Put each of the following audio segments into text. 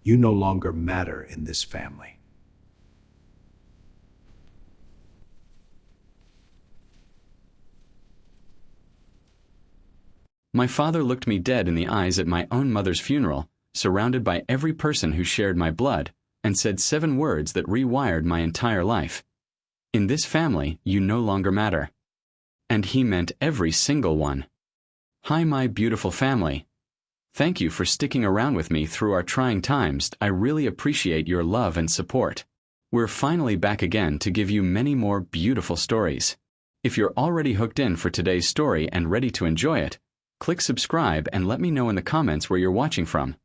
You no longer matter in this family. My father looked me dead in the eyes at my own mother's funeral, surrounded by every person who shared my blood, and said 7 words that rewired my entire life. In this family, you no longer matter. And he meant every single one. Hi, my beautiful family. Thank you for sticking around with me through our trying times. I really appreciate your love and support. We're finally back again to give you many more beautiful stories. If you're already hooked in for today's story and ready to enjoy it, click subscribe and let me know in the comments where you're watching from.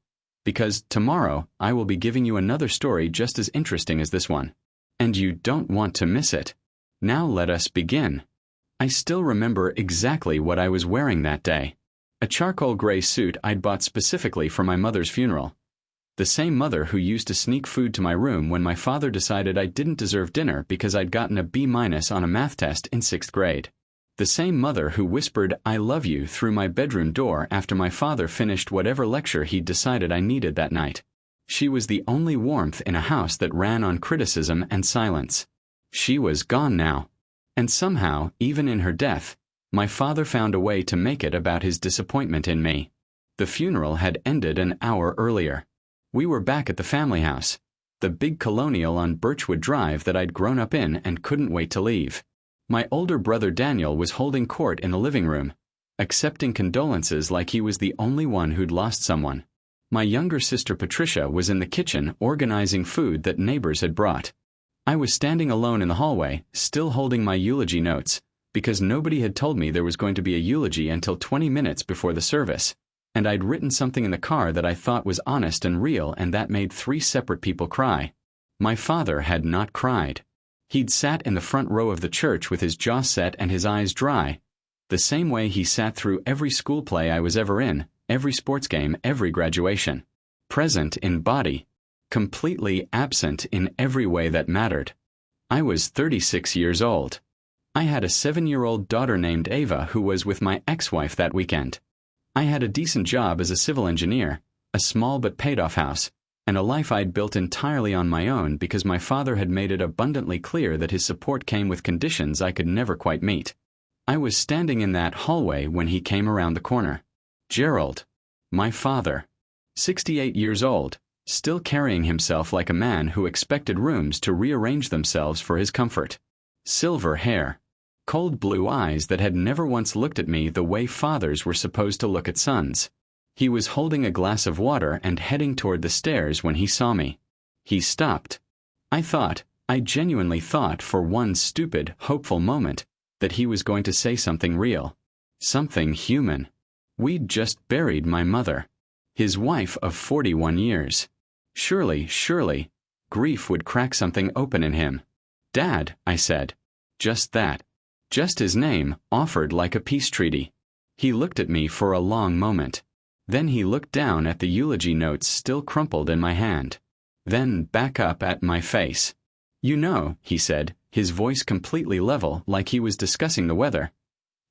Because tomorrow, I will be giving you another story just as interesting as this one. And you don't want to miss it. Now let us begin. I still remember exactly what I was wearing that day. A charcoal gray suit I'd bought specifically for my mother's funeral. The same mother who used to sneak food to my room when my father decided I didn't deserve dinner because I'd gotten a B- on a math test in 6th grade. The same mother who whispered "I love you" through my bedroom door after my father finished whatever lecture he'd decided I needed that night. She was the only warmth in a house that ran on criticism and silence. She was gone now. And somehow, even in her death, my father found a way to make it about his disappointment in me. The funeral had ended an hour earlier. We were back at the family house, the big colonial on Birchwood Drive that I'd grown up in and couldn't wait to leave. My older brother Daniel was holding court in the living room, accepting condolences like he was the only one who'd lost someone. My younger sister Patricia was in the kitchen organizing food that neighbors had brought. I was standing alone in the hallway, still holding my eulogy notes, because nobody had told me there was going to be a eulogy until 20 minutes before the service, and I'd written something in the car that I thought was honest and real, and that made 3 separate people cry. My father had not cried. He'd sat in the front row of the church with his jaw set and his eyes dry, the same way he sat through every school play I was ever in, every sports game, every graduation. Present in body, completely absent in every way that mattered. I was 36 years old. I had a 7-year-old daughter named Ava who was with my ex-wife that weekend. I had a decent job as a civil engineer, a small but paid-off house, and a life I'd built entirely on my own because my father had made it abundantly clear that his support came with conditions I could never quite meet. I was standing in that hallway when he came around the corner. Gerald, my father, 68 years old, still carrying himself like a man who expected rooms to rearrange themselves for his comfort. Silver hair, cold blue eyes that had never once looked at me the way fathers were supposed to look at sons. He was holding a glass of water and heading toward the stairs when he saw me. He stopped. I genuinely thought for one stupid, hopeful moment, that he was going to say something real. Something human. We'd just buried my mother. His wife of 41 years. Surely, grief would crack something open in him. "Dad," I said. Just that. Just his name, offered like a peace treaty. He looked at me for a long moment. Then he looked down at the eulogy notes still crumpled in my hand. Then back up at my face. "You know," he said, his voice completely level like he was discussing the weather.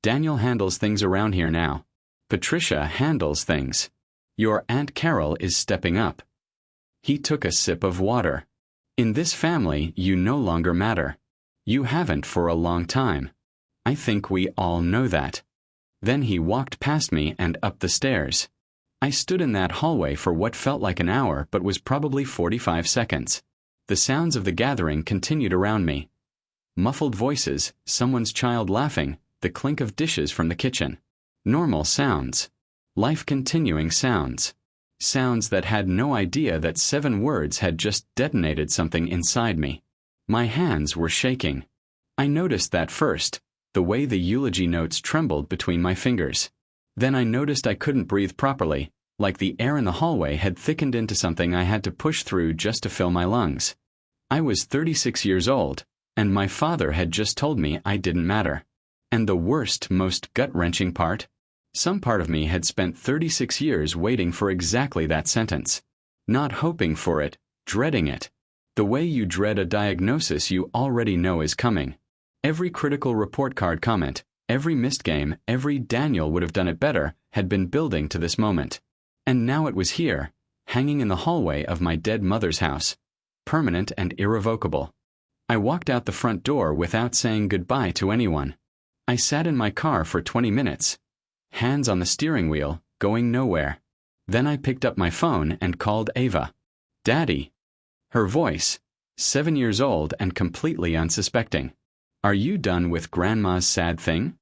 "Daniel handles things around here now. Patricia handles things. Your Aunt Carol is stepping up." He took a sip of water. "In this family, you no longer matter. You haven't for a long time. I think we all know that." Then he walked past me and up the stairs. I stood in that hallway for what felt like an hour but was probably 45 seconds. The sounds of the gathering continued around me. Muffled voices, someone's child laughing, the clink of dishes from the kitchen. Normal sounds. Life-continuing sounds. Sounds that had no idea that 7 words had just detonated something inside me. My hands were shaking. I noticed that first, the way the eulogy notes trembled between my fingers. Then I noticed I couldn't breathe properly, like the air in the hallway had thickened into something I had to push through just to fill my lungs. I was 36 years old, and my father had just told me I didn't matter. And the worst, most gut-wrenching part? Some part of me had spent 36 years waiting for exactly that sentence. Not hoping for it, dreading it. The way you dread a diagnosis you already know is coming. Every critical report card comment, every missed game, every "Daniel would have done it better" had been building to this moment. And now it was here, hanging in the hallway of my dead mother's house, permanent and irrevocable. I walked out the front door without saying goodbye to anyone. I sat in my car for 20 minutes, hands on the steering wheel, going nowhere. Then I picked up my phone and called Ava. "Daddy." Her voice, 7 years old and completely unsuspecting. "Are you done with Grandma's sad thing?"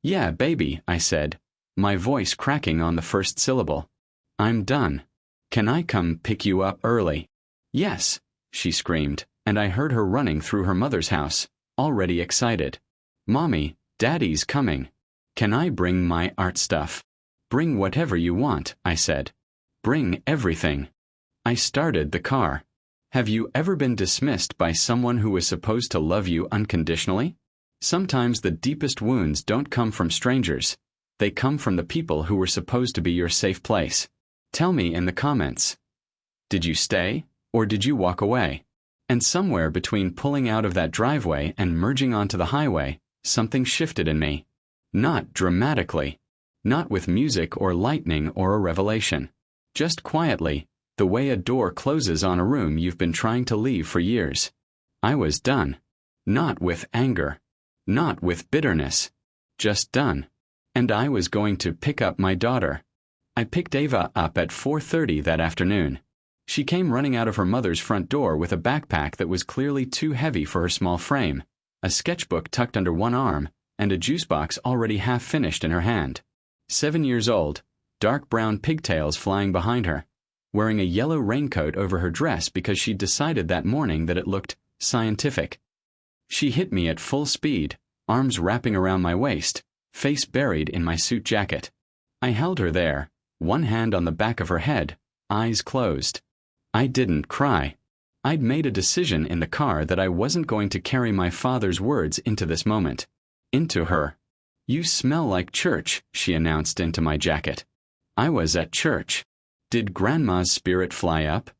"Yeah, baby," I said, my voice cracking on the first syllable. "I'm done. Can I come pick you up early?" "Yes," she screamed, and I heard her running through her mother's house, already excited. "Mommy, Daddy's coming. Can I bring my art stuff?" "Bring whatever you want," I said. "Bring everything." I started the car. Have you ever been dismissed by someone who was supposed to love you unconditionally? Sometimes the deepest wounds don't come from strangers. They come from the people who were supposed to be your safe place. Tell me in the comments. Did you stay, or did you walk away? And somewhere between pulling out of that driveway and merging onto the highway, something shifted in me. Not dramatically. Not with music or lightning or a revelation. Just quietly, the way a door closes on a room you've been trying to leave for years. I was done. Not with anger. Not with bitterness. Just done. And I was going to pick up my daughter. I picked Ava up at 4:30 that afternoon. She came running out of her mother's front door with a backpack that was clearly too heavy for her small frame, a sketchbook tucked under one arm, and a juice box already half finished in her hand. 7 years old, dark brown pigtails flying behind her, wearing a yellow raincoat over her dress because she'd decided that morning that it looked scientific. She hit me at full speed, arms wrapping around my waist, face buried in my suit jacket. I held her there, one hand on the back of her head, eyes closed. I didn't cry. I'd made a decision in the car that I wasn't going to carry my father's words into this moment. Into her. "You smell like church," she announced into my jacket. I was at church. Did Grandma's spirit fly up?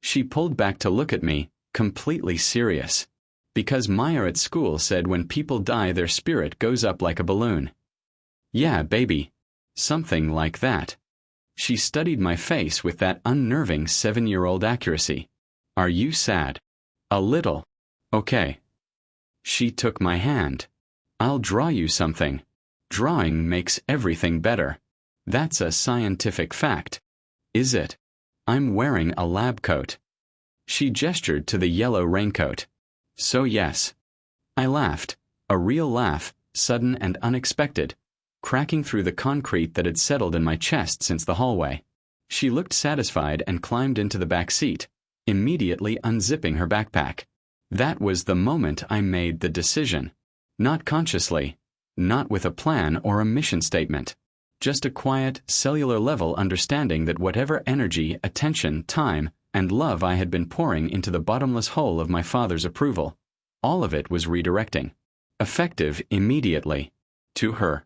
She pulled back to look at me, completely serious. Because Maya at school said when people die their spirit goes up like a balloon. "Yeah, baby." Something like that. She studied my face with that unnerving 7-year-old accuracy. "Are you sad?" "A little." "Okay." She took my hand. "I'll draw you something. Drawing makes everything better. That's a scientific fact." "Is it?" "I'm wearing a lab coat." She gestured to the yellow raincoat. "So yes." I laughed, a real laugh, sudden and unexpected, cracking through the concrete that had settled in my chest since the hallway. She looked satisfied and climbed into the back seat, immediately unzipping her backpack. That was the moment I made the decision. Not consciously, not with a plan or a mission statement. Just a quiet, cellular-level understanding that whatever energy, attention, time, and love I had been pouring into the bottomless hole of my father's approval, all of it was redirecting. Effective immediately. To her.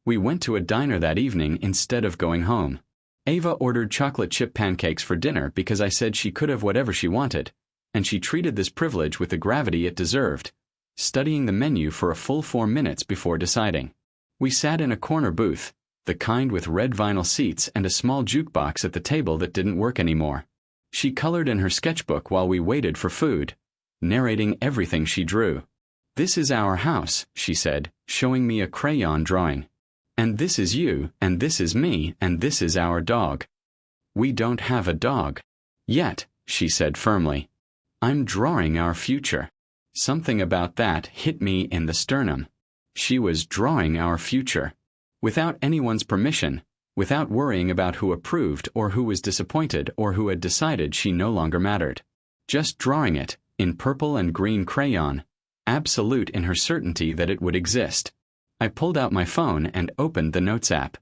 We went to a diner that evening instead of going home. Ava ordered chocolate chip pancakes for dinner because I said she could have whatever she wanted, and she treated this privilege with the gravity it deserved, studying the menu for a full 4 minutes before deciding. We sat in a corner booth, the kind with red vinyl seats and a small jukebox at the table that didn't work anymore. She colored in her sketchbook while we waited for food, narrating everything she drew. "This is our house," she said, showing me a crayon drawing. "And this is you, and this is me, and this is our dog." "We don't have a dog. Yet," she said firmly. "I'm drawing our future." Something about that hit me in the sternum. She was drawing our future. Without anyone's permission, without worrying about who approved or who was disappointed or who had decided she no longer mattered. Just drawing it, in purple and green crayon, absolute in her certainty that it would exist. I pulled out my phone and opened the Notes app.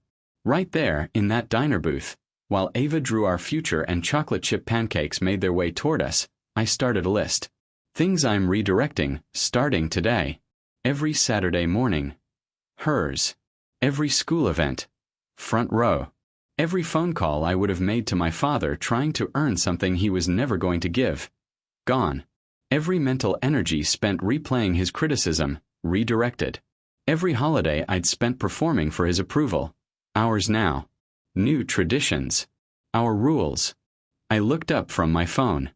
Right there, in that diner booth, while Ava drew our future and chocolate chip pancakes made their way toward us, I started a list. Things I'm redirecting, starting today. Every Saturday morning. Hers. Every school event. Front row. Every phone call I would have made to my father trying to earn something he was never going to give. Gone. Every mental energy spent replaying his criticism, redirected. Every holiday I'd spent performing for his approval. Ours now. New traditions. Our rules. I looked up from my phone.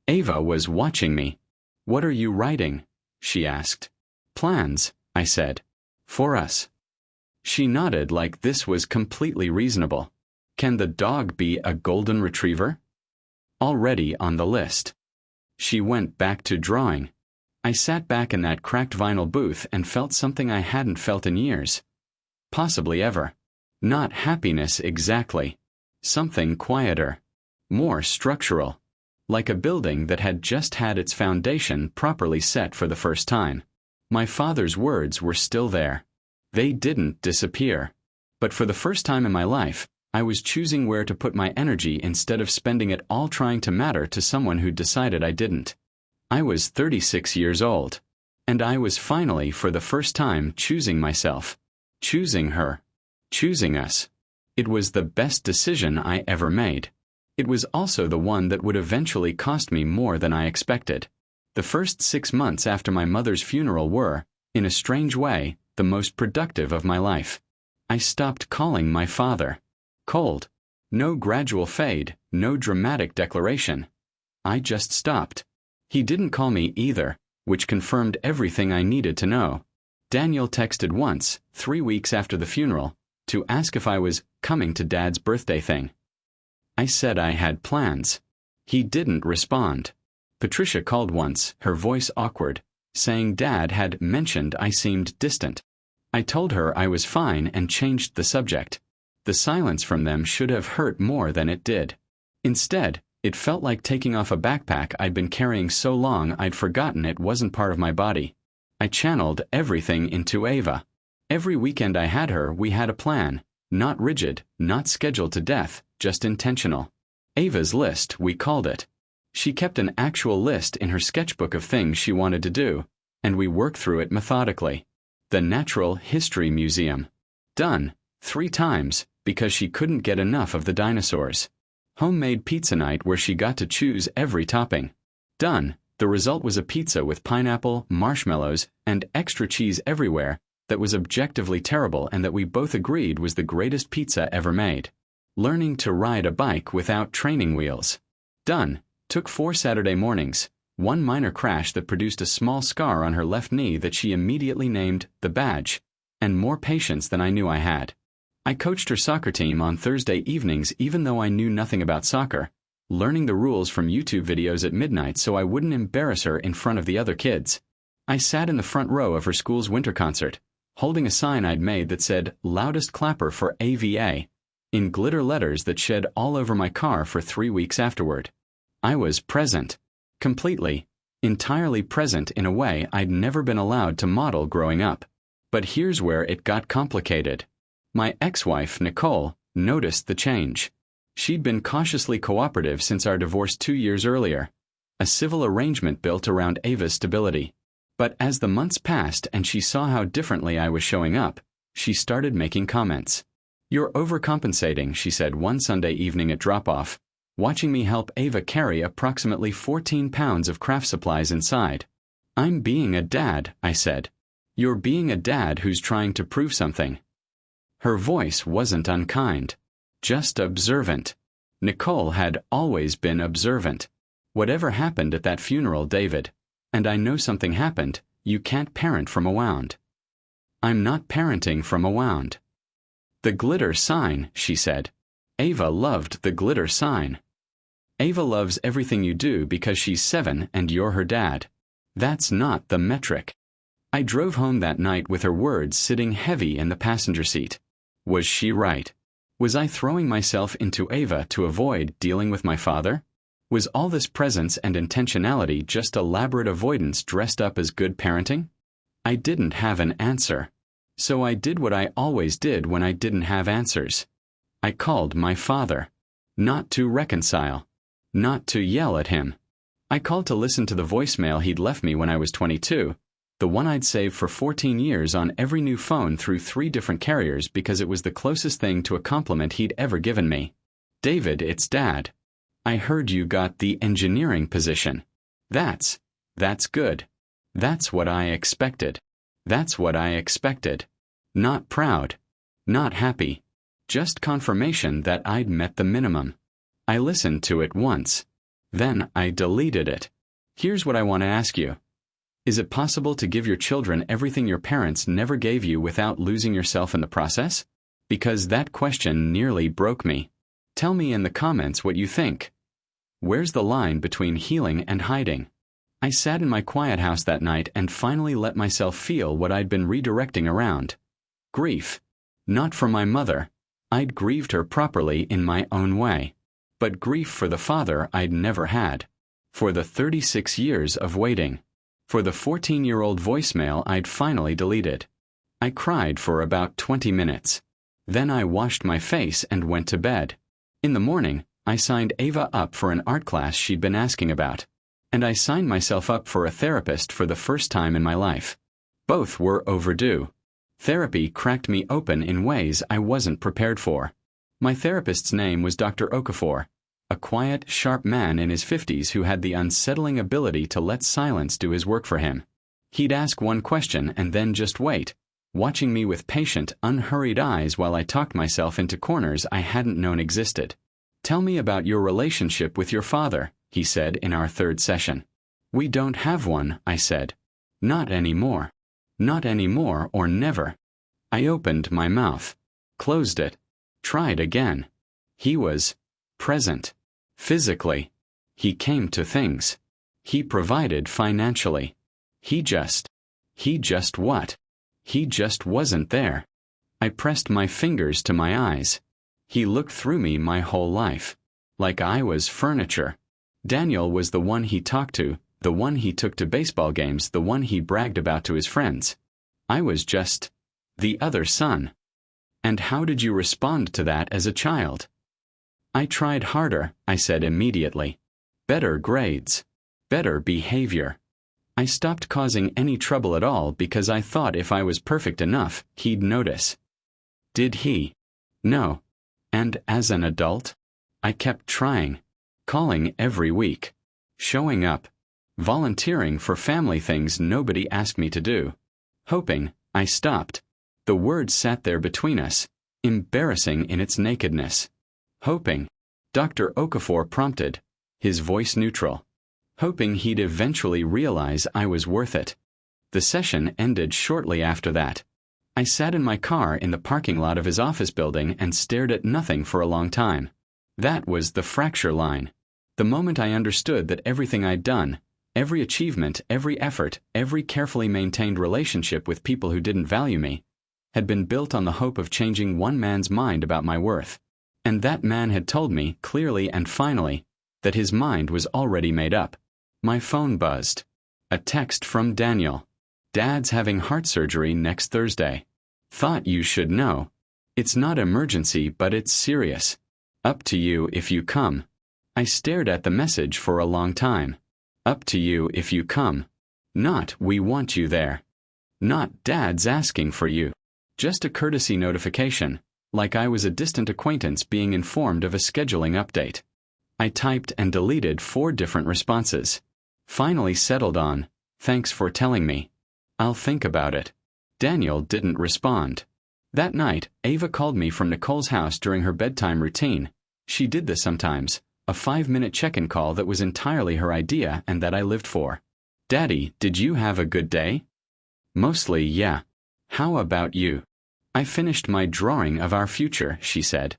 Ava was watching me. "What are you writing?" she asked. "Plans," I said. "For us." She nodded like this was completely reasonable. "Can the dog be a golden retriever?" Already on the list. She went back to drawing. I sat back in that cracked vinyl booth and felt something I hadn't felt in years. Possibly ever. Not happiness exactly. Something quieter. More structural. Like a building that had just had its foundation properly set for the first time. My father's words were still there. They didn't disappear. But for the first time in my life, I was choosing where to put my energy instead of spending it all trying to matter to someone who decided I didn't. I was 36 years old. And I was finally, for the first time, choosing myself. Choosing her. Choosing us. It was the best decision I ever made. It was also the one that would eventually cost me more than I expected. The first 6 months after my mother's funeral were, in a strange way, the most productive of my life. I stopped calling my father. Cold. No gradual fade, no dramatic declaration. I just stopped. He didn't call me either, which confirmed everything I needed to know. Daniel texted once, 3 weeks after the funeral, to ask if I was coming to Dad's birthday thing. I said I had plans. He didn't respond. Patricia called once, her voice awkward, saying Dad had mentioned I seemed distant. I told her I was fine and changed the subject. The silence from them should have hurt more than it did. Instead, it felt like taking off a backpack I'd been carrying so long I'd forgotten it wasn't part of my body. I channeled everything into Ava. Every weekend I had her, we had a plan. Not rigid, not scheduled to death, just intentional. Ava's list, we called it. She kept an actual list in her sketchbook of things she wanted to do, and we worked through it methodically. The Natural History Museum. Done. 3 times, because she couldn't get enough of the dinosaurs. Homemade pizza night where she got to choose every topping. Done. The result was a pizza with pineapple, marshmallows, and extra cheese everywhere that was objectively terrible and that we both agreed was the greatest pizza ever made. Learning to ride a bike without training wheels. Done. Took 4 Saturday mornings, 1 minor crash that produced a small scar on her left knee that she immediately named the badge, and more patience than I knew I had. I coached her soccer team on Thursday evenings even though I knew nothing about soccer, learning the rules from YouTube videos at midnight so I wouldn't embarrass her in front of the other kids. I sat in the front row of her school's winter concert, holding a sign I'd made that said "Loudest Clapper for AVA," in glitter letters that shed all over my car for 3 weeks afterward. I was present. Completely, entirely present in a way I'd never been allowed to model growing up. But here's where it got complicated. My ex-wife, Nicole, noticed the change. She'd been cautiously cooperative since our divorce 2 years earlier, a civil arrangement built around Ava's stability. But as the months passed and she saw how differently I was showing up, she started making comments. "You're overcompensating," she said one Sunday evening at drop-off, watching me help Ava carry approximately 14 pounds of craft supplies inside. "I'm being a dad," I said. "You're being a dad who's trying to prove something." Her voice wasn't unkind, just observant. Nicole had always been observant. Whatever happened at that funeral, David, and I know something happened, you can't parent from a wound. I'm not parenting from a wound. "The glitter sign," she said. Ava loved the glitter sign. Ava loves everything you do because she's 7 and you're her dad. That's not the metric. I drove home that night with her words sitting heavy in the passenger seat. Was she right? Was I throwing myself into Ava to avoid dealing with my father? Was all this presence and intentionality just elaborate avoidance dressed up as good parenting? I didn't have an answer. So I did what I always did when I didn't have answers. I called my father. Not to reconcile. Not to yell at him. I called to listen to the voicemail he'd left me when I was 22, the one I'd saved for 14 years on every new phone through 3 different carriers because it was the closest thing to a compliment he'd ever given me. "David, it's Dad. I heard you got the engineering position. That's good. That's what I expected. That's what I expected. Not proud. Not happy. Just confirmation that I'd met the minimum. I listened to it once. Then I deleted it. Here's what I want to ask you. Is it possible to give your children everything your parents never gave you without losing yourself in the process? Because that question nearly broke me. Tell me in the comments what you think. Where's the line between healing and hiding? I sat in my quiet house that night and finally let myself feel what I'd been redirecting around. Grief. Not for my mother. I'd grieved her properly in my own way. But grief for the father I'd never had. For the 36 years of waiting. For the 14-year-old voicemail I'd finally deleted. I cried for about 20 minutes. Then I washed my face and went to bed. In the morning, I signed Ava up for an art class she'd been asking about. And I signed myself up for a therapist for the first time in my life. Both were overdue. Therapy cracked me open in ways I wasn't prepared for. My therapist's name was Dr. Okafor, a quiet, sharp man in his 50s who had the unsettling ability to let silence do his work for him. He'd ask one question and then just wait, watching me with patient, unhurried eyes while I talked myself into corners I hadn't known existed. Tell me about your relationship with your father, he said in our third session. We don't have one, I said. Not anymore. Not anymore or never. I opened my mouth, closed it, tried again. He was present. Physically. He came to things. He provided financially. He just what? He just wasn't there. I pressed my fingers to my eyes. He looked through me my whole life. Like I was furniture. Daniel was the one he talked to, the one he took to baseball games, the one he bragged about to his friends. I was just the other son. And how did you respond to that as a child? I tried harder, I said immediately. Better grades. Better behavior. I stopped causing any trouble at all because I thought if I was perfect enough, he'd notice. Did he? No. And as an adult? I kept trying. Calling every week. Showing up. Volunteering for family things nobody asked me to do. Hoping. I stopped. The word sat there between us, embarrassing in its nakedness. Hoping. Dr. Okafor prompted, his voice neutral. Hoping he'd eventually realize I was worth it. The session ended shortly after that. I sat in my car in the parking lot of his office building and stared at nothing for a long time. That was the fracture line. The moment I understood that everything I'd done, every achievement, every effort, every carefully maintained relationship with people who didn't value me, had been built on the hope of changing one man's mind about my worth. And that man had told me, clearly and finally, that his mind was already made up. My phone buzzed. A text from Daniel. Dad's having heart surgery next Thursday. Thought you should know. It's not emergency, but it's serious. Up to you if you come. I stared at the message for a long time. Up to you if you come. Not we want you there. Not Dad's asking for you. Just a courtesy notification, like I was a distant acquaintance being informed of a scheduling update. I typed and deleted 4 different responses. Finally settled on, thanks for telling me. I'll think about it. Daniel didn't respond. That night, Ava called me from Nicole's house during her bedtime routine. She did this sometimes, a 5-minute check-in call that was entirely her idea and that I lived for. Daddy, did you have a good day? Mostly, yeah. How about you? I finished my drawing of our future, she said.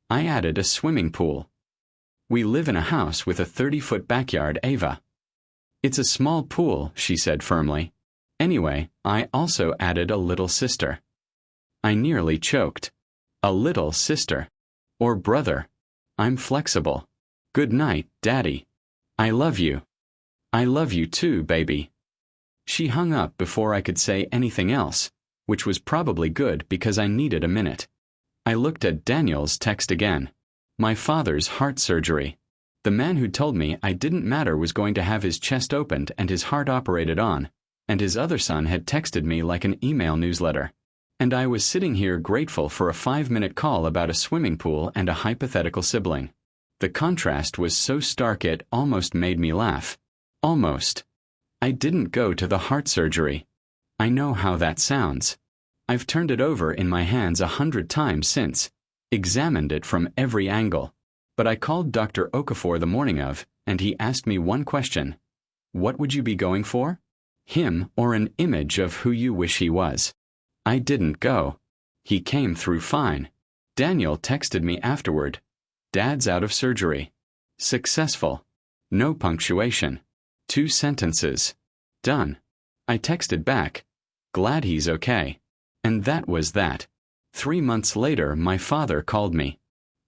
I added a swimming pool. We live in a house with a 30-foot backyard, Ava. It's a small pool, she said firmly. Anyway, I also added a little sister. I nearly choked. A little sister. Or brother. I'm flexible. Good night, Daddy. I love you. I love you too, baby. She hung up before I could say anything else, which was probably good because I needed a minute. I looked at Daniel's text again. My father's heart surgery. The man who told me I didn't matter was going to have his chest opened and his heart operated on, and his other son had texted me like an email newsletter. And I was sitting here grateful for a 5-minute call about a swimming pool and a hypothetical sibling. The contrast was so stark it almost made me laugh. Almost. I didn't go to the heart surgery. I know how that sounds. I've turned it over in my hands 100 times since, examined it from every angle. But I called Dr. Okafor the morning of, and he asked me one question. What would you be going for? Him or an image of who you wish he was? I didn't go. He came through fine. Daniel texted me afterward. Dad's out of surgery. Successful. No punctuation. 2 sentences. Done. I texted back. Glad he's okay. And that was that. 3 months later, my father called me.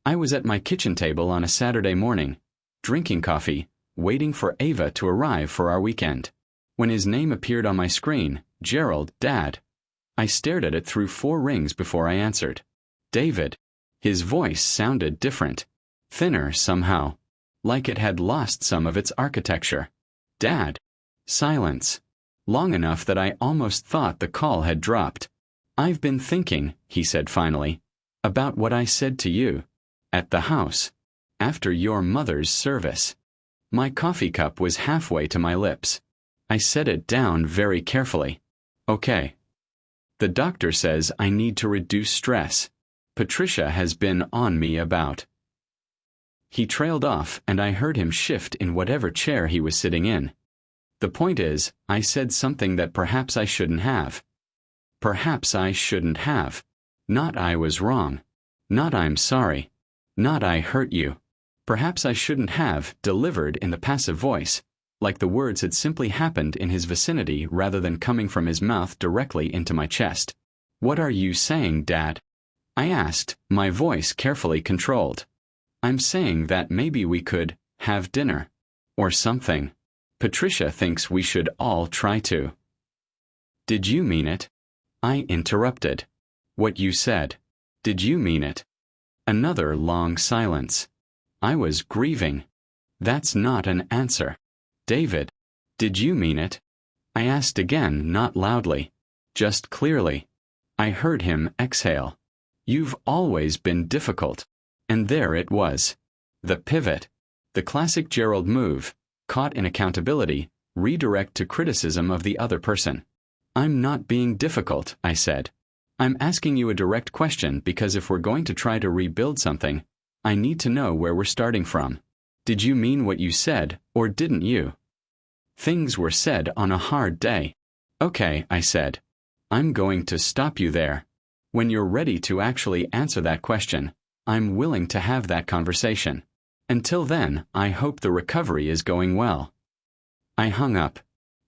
I was at my kitchen table on a Saturday morning, drinking coffee, waiting for Ava to arrive for our weekend. When his name appeared on my screen, Gerald, Dad, I stared at it through 4 rings before I answered. David. His voice sounded different. Thinner somehow. Like it had lost some of its architecture. Dad. Silence. Long enough that I almost thought the call had dropped. I've been thinking, he said finally, about what I said to you. At the house. After your mother's service. My coffee cup was halfway to my lips. I set it down very carefully. Okay. The doctor says I need to reduce stress. Patricia has been on me about. He trailed off and I heard him shift in whatever chair he was sitting in. The point is, I said something that perhaps I shouldn't have. Perhaps I shouldn't have. Not I was wrong. Not I'm sorry. Not I hurt you. Perhaps I shouldn't have delivered in the passive voice, like the words had simply happened in his vicinity rather than coming from his mouth directly into my chest. What are you saying, Dad? I asked, my voice carefully controlled. I'm saying that maybe we could have dinner. Or something. Patricia thinks we should all try to. Did you mean it? I interrupted. What you said. Did you mean it? Another long silence. I was grieving. That's not an answer. David. Did you mean it? I asked again, not loudly. Just clearly. I heard him exhale. You've always been difficult. And there it was. The pivot. The classic Gerald move, caught in accountability, redirect to criticism of the other person. I'm not being difficult, I said. I'm asking you a direct question because if we're going to try to rebuild something, I need to know where we're starting from. Did you mean what you said, or didn't you? Things were said on a hard day. Okay, I said. I'm going to stop you there. When you're ready to actually answer that question, I'm willing to have that conversation. Until then, I hope the recovery is going well. I hung up.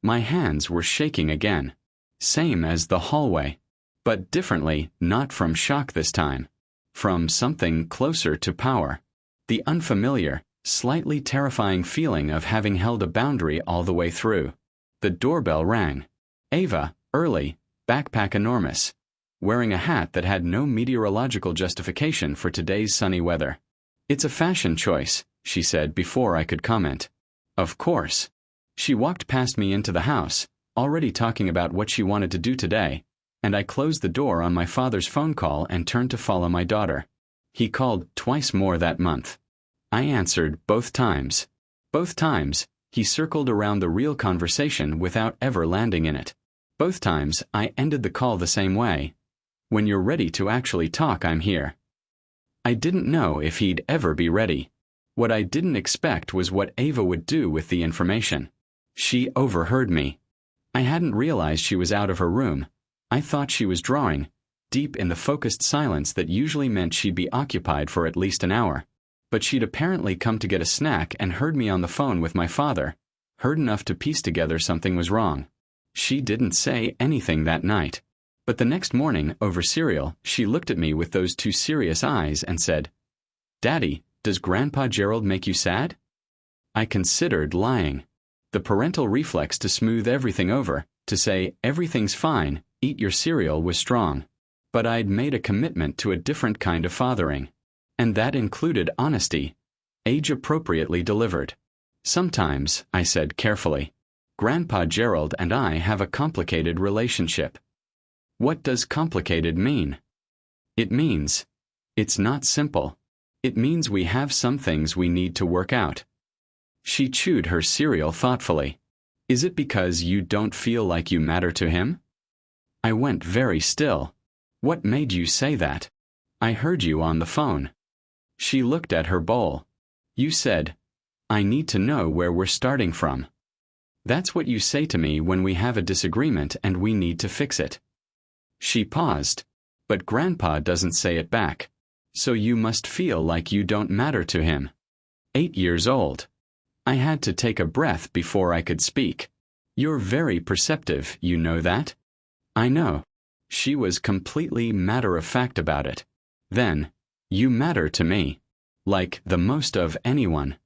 My hands were shaking again. Same as the hallway. But differently, not from shock this time. From something closer to power. The unfamiliar, slightly terrifying feeling of having held a boundary all the way through. The doorbell rang. Ava, early, backpack enormous. Wearing a hat that had no meteorological justification for today's sunny weather. It's a fashion choice, she said before I could comment. Of course. She walked past me into the house, already talking about what she wanted to do today, and I closed the door on my father's phone call and turned to follow my daughter. He called twice more that month. I answered both times. Both times, he circled around the real conversation without ever landing in it. Both times, I ended the call the same way. When you're ready to actually talk, I'm here. I didn't know if he'd ever be ready. What I didn't expect was what Ava would do with the information. She overheard me. I hadn't realized she was out of her room. I thought she was drawing, deep in the focused silence that usually meant she'd be occupied for at least an hour. But she'd apparently come to get a snack and heard me on the phone with my father, heard enough to piece together something was wrong. She didn't say anything that night. But the next morning, over cereal, she looked at me with those 2 serious eyes and said, Daddy, does Grandpa Gerald make you sad? I considered lying. The parental reflex to smooth everything over, to say, everything's fine, eat your cereal was strong. But I'd made a commitment to a different kind of fathering. And that included honesty, age-appropriately delivered. Sometimes, I said carefully, Grandpa Gerald and I have a complicated relationship. What does complicated mean? It means, it's not simple. It means we have some things we need to work out. She chewed her cereal thoughtfully. Is it because you don't feel like you matter to him? I went very still. What made you say that? I heard you on the phone. She looked at her bowl. You said, I need to know where we're starting from. That's what you say to me when we have a disagreement and we need to fix it. She paused, but Grandpa doesn't say it back. So you must feel like you don't matter to him. 8 years old. I had to take a breath before I could speak. You're very perceptive, you know that? I know. She was completely matter-of-fact about it. Then, you matter to me. Like the most of anyone.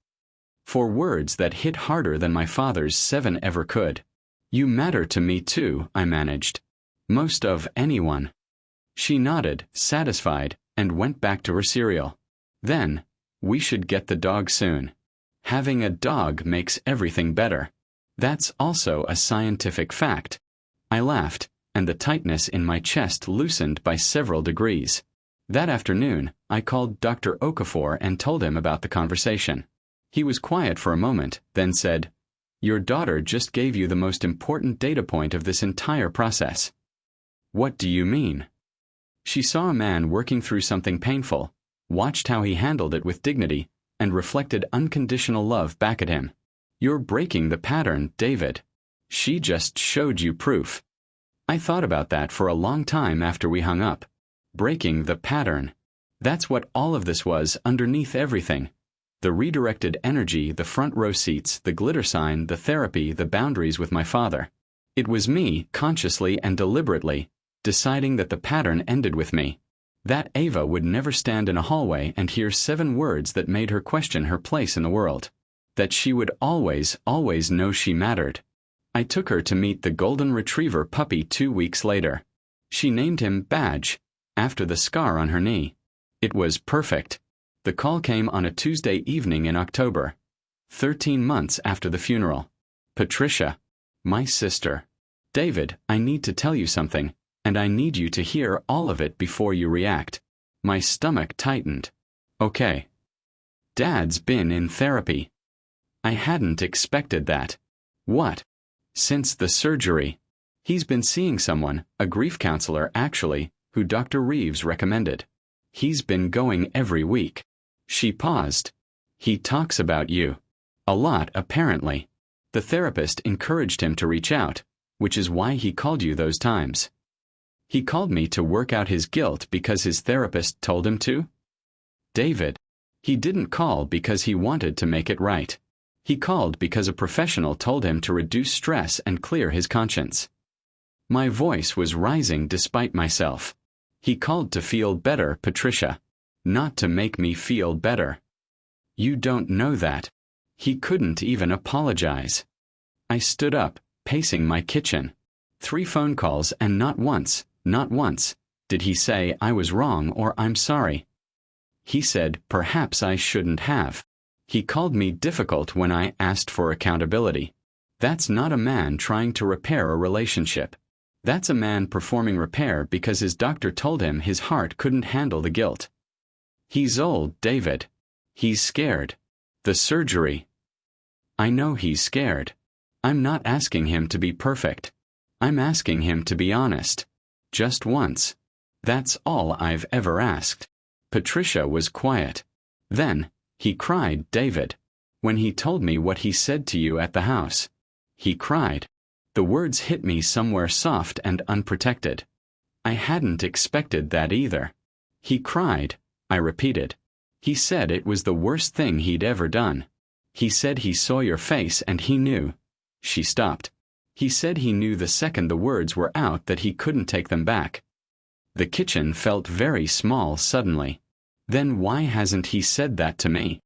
For words that hit harder than my father's 7 ever could. You matter to me too, I managed. Most of anyone. She nodded, satisfied, and went back to her cereal. Then, we should get the dog soon. Having a dog makes everything better. That's also a scientific fact. I laughed, and the tightness in my chest loosened by several degrees. That afternoon, I called Dr. Okafor and told him about the conversation. He was quiet for a moment, then said, Your daughter just gave you the most important data point of this entire process. What do you mean? She saw a man working through something painful, watched how he handled it with dignity, and reflected unconditional love back at him. You're breaking the pattern, David. She just showed you proof. I thought about that for a long time after we hung up. Breaking the pattern. That's what all of this was underneath everything. The redirected energy, the front row seats, the glitter sign, the therapy, the boundaries with my father. It was me, consciously and deliberately, deciding that the pattern ended with me. That Ava would never stand in a hallway and hear 7 words that made her question her place in the world. That she would always, always know she mattered. I took her to meet the golden retriever puppy 2 weeks later. She named him Badge, after the scar on her knee. It was perfect. The call came on a Tuesday evening in October, 13 months after the funeral. Patricia, my sister. David, I need to tell you something, and I need you to hear all of it before you react. My stomach tightened. Okay. Dad's been in therapy. I hadn't expected that. What? Since the surgery. He's been seeing someone, a grief counselor actually, who Dr. Reeves recommended. He's been going every week. She paused. He talks about you. A lot, apparently. The therapist encouraged him to reach out, which is why he called you those times. He called me to work out his guilt because his therapist told him to? David. He didn't call because he wanted to make it right. He called because a professional told him to reduce stress and clear his conscience. My voice was rising despite myself. He called to feel better, Patricia. Not to make me feel better. You don't know that. He couldn't even apologize. I stood up, pacing my kitchen. 3 phone calls and not once, did he say I was wrong or I'm sorry. He said perhaps I shouldn't have. He called me difficult when I asked for accountability. That's not a man trying to repair a relationship. That's a man performing repair because his doctor told him his heart couldn't handle the guilt. He's old, David. He's scared. The surgery. I know he's scared. I'm not asking him to be perfect. I'm asking him to be honest. Just once. That's all I've ever asked. Patricia was quiet. Then, he cried, David. When he told me what he said to you at the house. He cried. The words hit me somewhere soft and unprotected. I hadn't expected that either. He cried, I repeated. He said it was the worst thing he'd ever done. He said he saw your face and he knew. She stopped. He said he knew the second the words were out that he couldn't take them back. The kitchen felt very small suddenly. Then why hasn't he said that to me?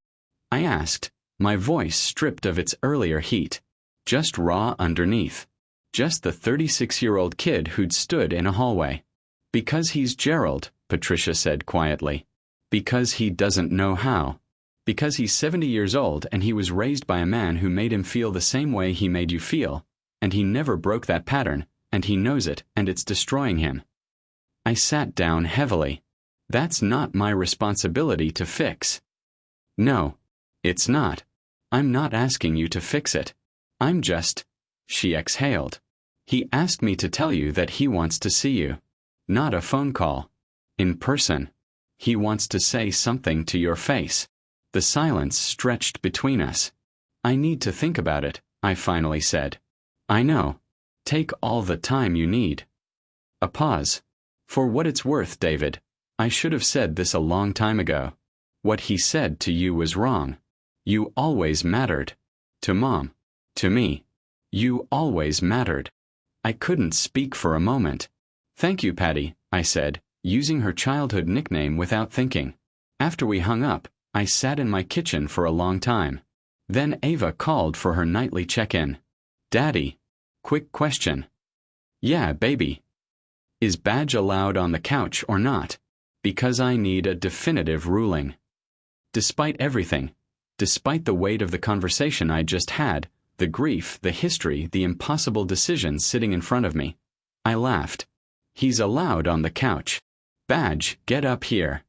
I asked, my voice stripped of its earlier heat. Just raw underneath. Just the 36-year-old kid who'd stood in a hallway. Because he's Gerald, Patricia said quietly. Because he doesn't know how. Because he's 70 years old and he was raised by a man who made him feel the same way he made you feel, and he never broke that pattern, and he knows it, and it's destroying him. I sat down heavily. That's not my responsibility to fix. No, it's not. I'm not asking you to fix it. I'm just... She exhaled. He asked me to tell you that he wants to see you. Not a phone call. In person. He wants to say something to your face. The silence stretched between us. I need to think about it, I finally said. I know. Take all the time you need. A pause. For what it's worth, David, I should have said this a long time ago. What he said to you was wrong. You always mattered. To Mom. To me. You always mattered. I couldn't speak for a moment. Thank you, Patty, I said, using her childhood nickname without thinking. After we hung up, I sat in my kitchen for a long time. Then Ava called for her nightly check-in. Daddy. Quick question. Yeah, baby. Is Badge allowed on the couch or not? Because I need a definitive ruling. Despite everything, despite the weight of the conversation I just had, the grief, the history, the impossible decisions sitting in front of me, I laughed. He's allowed on the couch. Badge, get up here.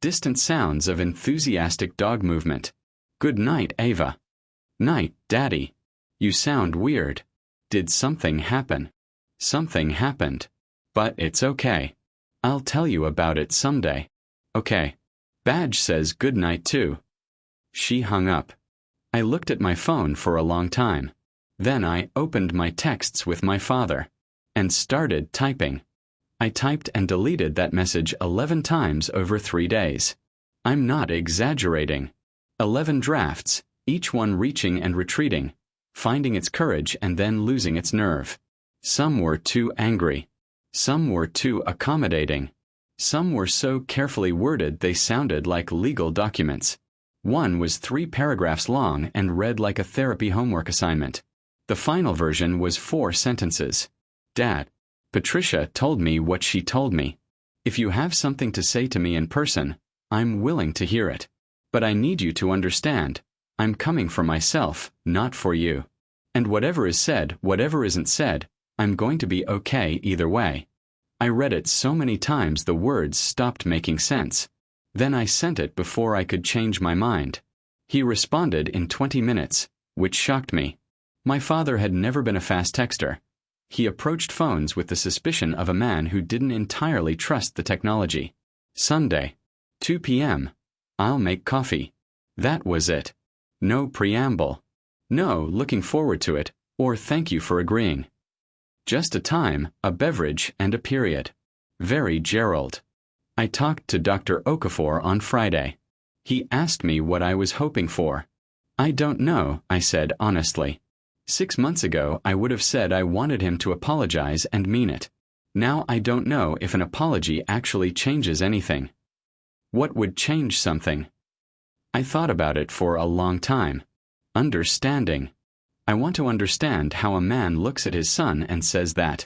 Distant sounds of enthusiastic dog movement. Good night, Ava. Night, Daddy. You sound weird. Did something happen? Something happened. But it's okay. I'll tell you about it someday. Okay. Badge says good night too. She hung up. I looked at my phone for a long time. Then I opened my texts with my father and started typing. I typed and deleted that message 11 times over 3 days. I'm not exaggerating. 11 drafts, each one reaching and retreating, finding its courage and then losing its nerve. Some were too angry. Some were too accommodating. Some were so carefully worded they sounded like legal documents. One was 3 paragraphs long and read like a therapy homework assignment. The final version was 4 sentences. Dad, Patricia told me what she told me. If you have something to say to me in person, I'm willing to hear it. But I need you to understand, I'm coming for myself, not for you. And whatever is said, whatever isn't said, I'm going to be okay either way. I read it so many times the words stopped making sense. Then I sent it before I could change my mind. He responded in 20 minutes, which shocked me. My father had never been a fast texter. He approached phones with the suspicion of a man who didn't entirely trust the technology. Sunday, 2 p.m. I'll make coffee. That was it. No preamble. No looking forward to it, or thank you for agreeing. Just a time, a beverage, and a period. Very Gerald. I talked to Dr. Okafor on Friday. He asked me what I was hoping for. I don't know, I said honestly. 6 months ago I would have said I wanted him to apologize and mean it. Now I don't know if an apology actually changes anything. What would change something? I thought about it for a long time. Understanding. I want to understand how a man looks at his son and says that.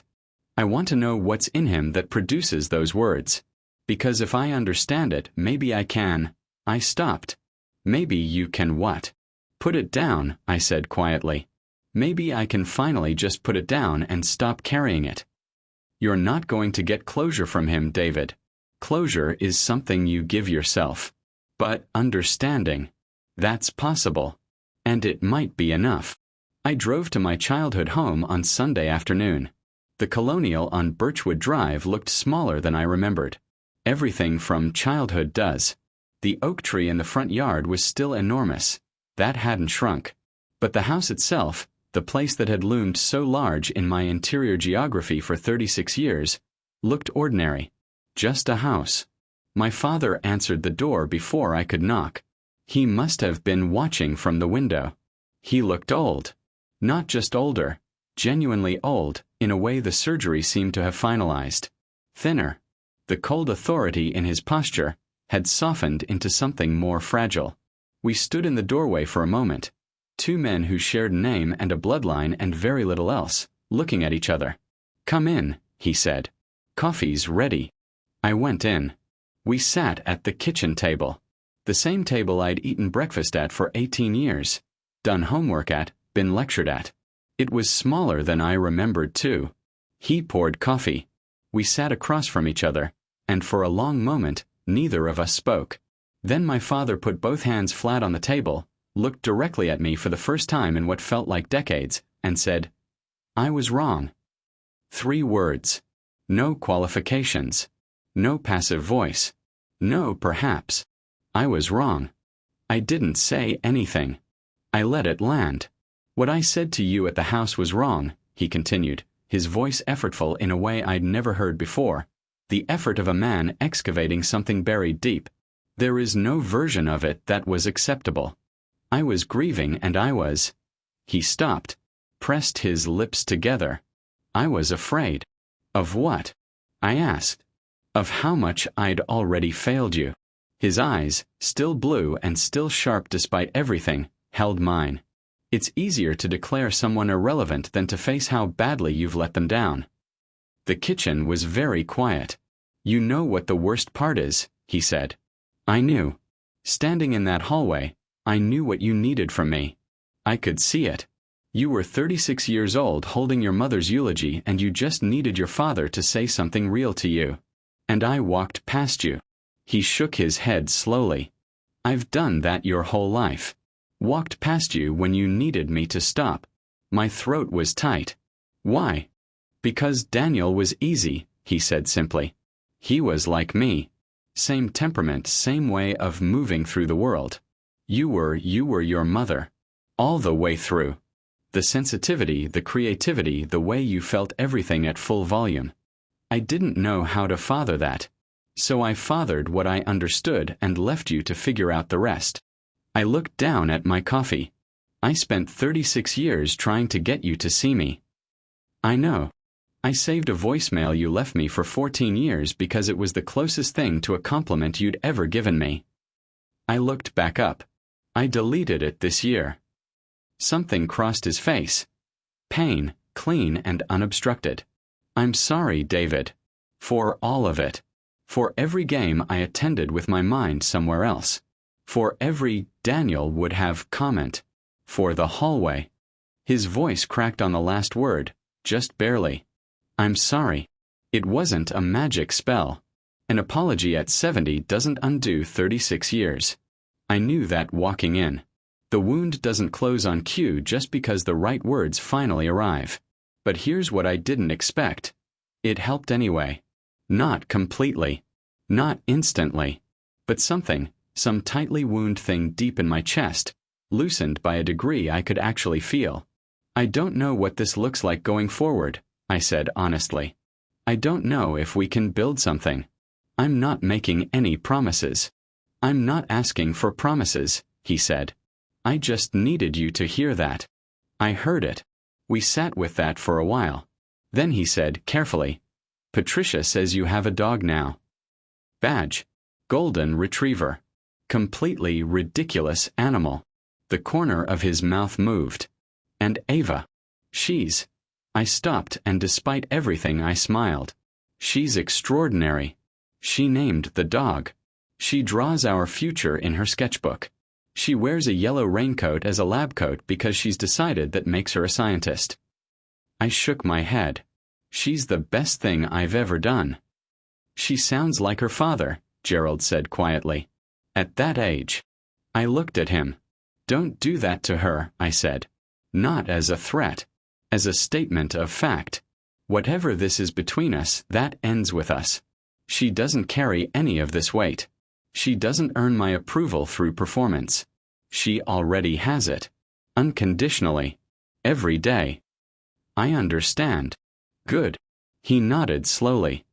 I want to know what's in him that produces those words. Because if I understand it, maybe I can. I stopped. Maybe you can what? Put it down, I said quietly. Maybe I can finally just put it down and stop carrying it. You're not going to get closure from him, David. Closure is something you give yourself. But understanding. That's possible. And it might be enough. I drove to my childhood home on Sunday afternoon. The Colonial on Birchwood Drive looked smaller than I remembered. Everything from childhood does. The oak tree in the front yard was still enormous. That hadn't shrunk. But the house itself, the place that had loomed so large in my interior geography for 36 years, looked ordinary. Just a house. My father answered the door before I could knock. He must have been watching from the window. He looked old. Not just older, genuinely old, in a way the surgery seemed to have finalized. Thinner. The cold authority in his posture had softened into something more fragile. We stood in the doorway for a moment, 2 men who shared a name and a bloodline and very little else, looking at each other. Come in, he said. Coffee's ready. I went in. We sat at the kitchen table. The same table I'd eaten breakfast at for 18 years, done homework at, been lectured at. It was smaller than I remembered too. He poured coffee. We sat across from each other, and for a long moment, neither of us spoke. Then my father put both hands flat on the table, looked directly at me for the first time in what felt like decades, and said, I was wrong. 3 words. No qualifications. No passive voice. No perhaps. I was wrong. I didn't say anything. I let it land. What I said to you at the house was wrong, he continued, his voice effortful in a way I'd never heard before. The effort of a man excavating something buried deep. There is no version of it that was acceptable. I was grieving and I was... He stopped, pressed his lips together. I was afraid. Of what? I asked. Of how much I'd already failed you. His eyes, still blue and still sharp despite everything, held mine. It's easier to declare someone irrelevant than to face how badly you've let them down. The kitchen was very quiet. You know what the worst part is, he said. I knew. Standing in that hallway, I knew what you needed from me. I could see it. You were 36 years old holding your mother's eulogy and you just needed your father to say something real to you. And I walked past you. He shook his head slowly. I've done that your whole life. Walked past you when you needed me to stop. My throat was tight. Why? Because Daniel was easy, he said simply. He was like me. Same temperament, same way of moving through the world. You were your mother. All the way through. The sensitivity, the creativity, the way you felt everything at full volume. I didn't know how to father that. So I fathered what I understood and left you to figure out the rest. I looked down at my coffee. I spent 36 years trying to get you to see me. I know. I saved a voicemail you left me for 14 years because it was the closest thing to a compliment you'd ever given me. I looked back up. I deleted it this year. Something crossed his face. Pain, clean and unobstructed. I'm sorry, David. For all of it. For every game I attended with my mind somewhere else. For every Daniel would have comment. For the hallway. His voice cracked on the last word, just barely. I'm sorry. It wasn't a magic spell. An apology at 70 doesn't undo 36 years. I knew that walking in. The wound doesn't close on cue just because the right words finally arrive. But here's what I didn't expect. It helped anyway. Not completely. Not instantly. But something, some tightly wound thing deep in my chest, loosened by a degree I could actually feel. I don't know what this looks like going forward, I said honestly. I don't know if we can build something. I'm not making any promises. I'm not asking for promises, he said. I just needed you to hear that. I heard it. We sat with that for a while. Then he said carefully, Patricia says you have a dog now. Badge. Golden Retriever. Completely ridiculous animal. The corner of his mouth moved. And Ava. She's... I stopped and despite everything I smiled. She's extraordinary. She named the dog. She draws our future in her sketchbook. She wears a yellow raincoat as a lab coat because she's decided that makes her a scientist. I shook my head. She's the best thing I've ever done. She sounds like her father, Gerald said quietly. At that age. I looked at him. Don't do that to her, I said. Not as a threat. As a statement of fact. Whatever this is between us, that ends with us. She doesn't carry any of this weight. She doesn't earn my approval through performance. She already has it. Unconditionally. Every day. I understand. Good. He nodded slowly.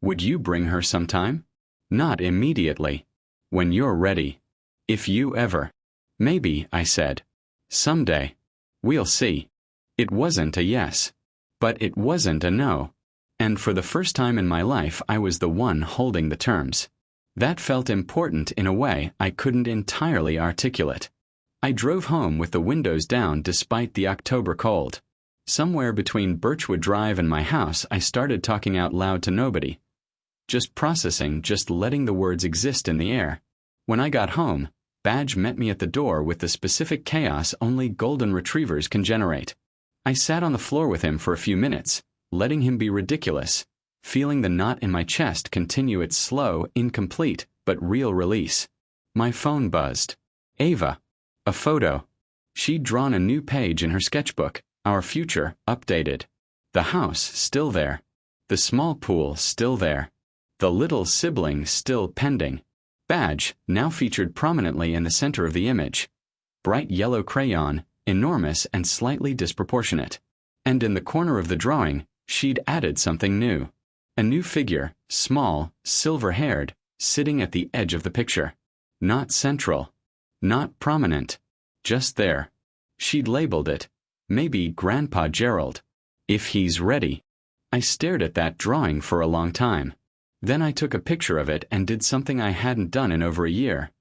Would you bring her sometime? Not immediately. When you're ready. If you ever. Maybe, I said. Someday. We'll see. It wasn't a yes. But it wasn't a no. And for the first time in my life I was the one holding the terms. That felt important in a way I couldn't entirely articulate. I drove home with the windows down despite the October cold. Somewhere between Birchwood Drive and my house I started talking out loud to nobody. Just processing, just letting the words exist in the air. When I got home, Badge met me at the door with the specific chaos only golden retrievers can generate. I sat on the floor with him for a few minutes, letting him be ridiculous, feeling the knot in my chest continue its slow, incomplete, but real release. My phone buzzed. Ava. A photo. She'd drawn a new page in her sketchbook, our future, updated. The house still there. The small pool still there. The little sibling still pending. Badge, now featured prominently in the center of the image. Bright yellow crayon, enormous and slightly disproportionate. And in the corner of the drawing, she'd added something new. A new figure, small, silver-haired, sitting at the edge of the picture. Not central. Not prominent. Just there. She'd labeled it, maybe Grandpa Gerald. If he's ready. I stared at that drawing for a long time. Then I took a picture of it and did something I hadn't done in over a year.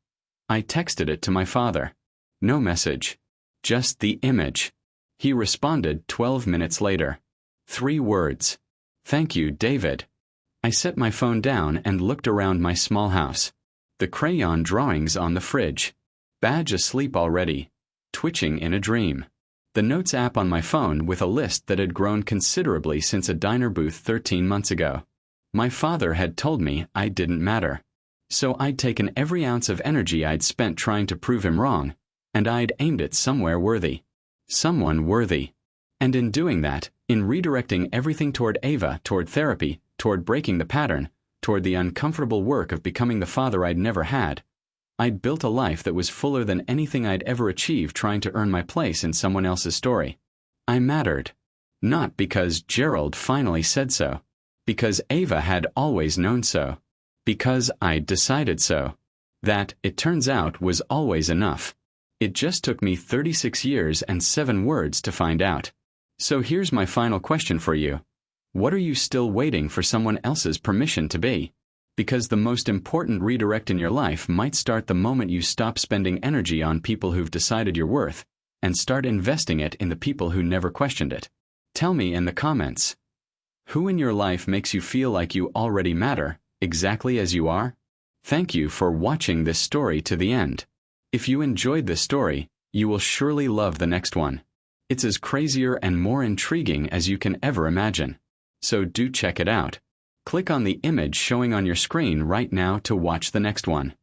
I texted it to my father. No message. Just the image. He responded 12 minutes later. 3 words. Thank you, David. I set my phone down and looked around my small house. The crayon drawings on the fridge. Badge asleep already. Twitching in a dream. The Notes app on my phone with a list that had grown considerably since a diner booth 13 months ago. My father had told me I didn't matter. So I'd taken every ounce of energy I'd spent trying to prove him wrong, and I'd aimed it somewhere worthy. Someone worthy. And in doing that, in redirecting everything toward Ava, toward therapy, toward breaking the pattern, toward the uncomfortable work of becoming the father I'd never had, I'd built a life that was fuller than anything I'd ever achieved trying to earn my place in someone else's story. I mattered. Not because Gerald finally said so. Because Ava had always known so. Because I'd decided so. That, it turns out, was always enough. It just took me 36 years and 7 words to find out. So here's my final question for you. What are you still waiting for someone else's permission to be? Because the most important redirect in your life might start the moment you stop spending energy on people who've decided your worth, and start investing it in the people who never questioned it. Tell me in the comments. Who in your life makes you feel like you already matter, exactly as you are? Thank you for watching this story to the end. If you enjoyed this story, you will surely love the next one. It's as crazier and more intriguing as you can ever imagine. So do check it out. Click on the image showing on your screen right now to watch the next one.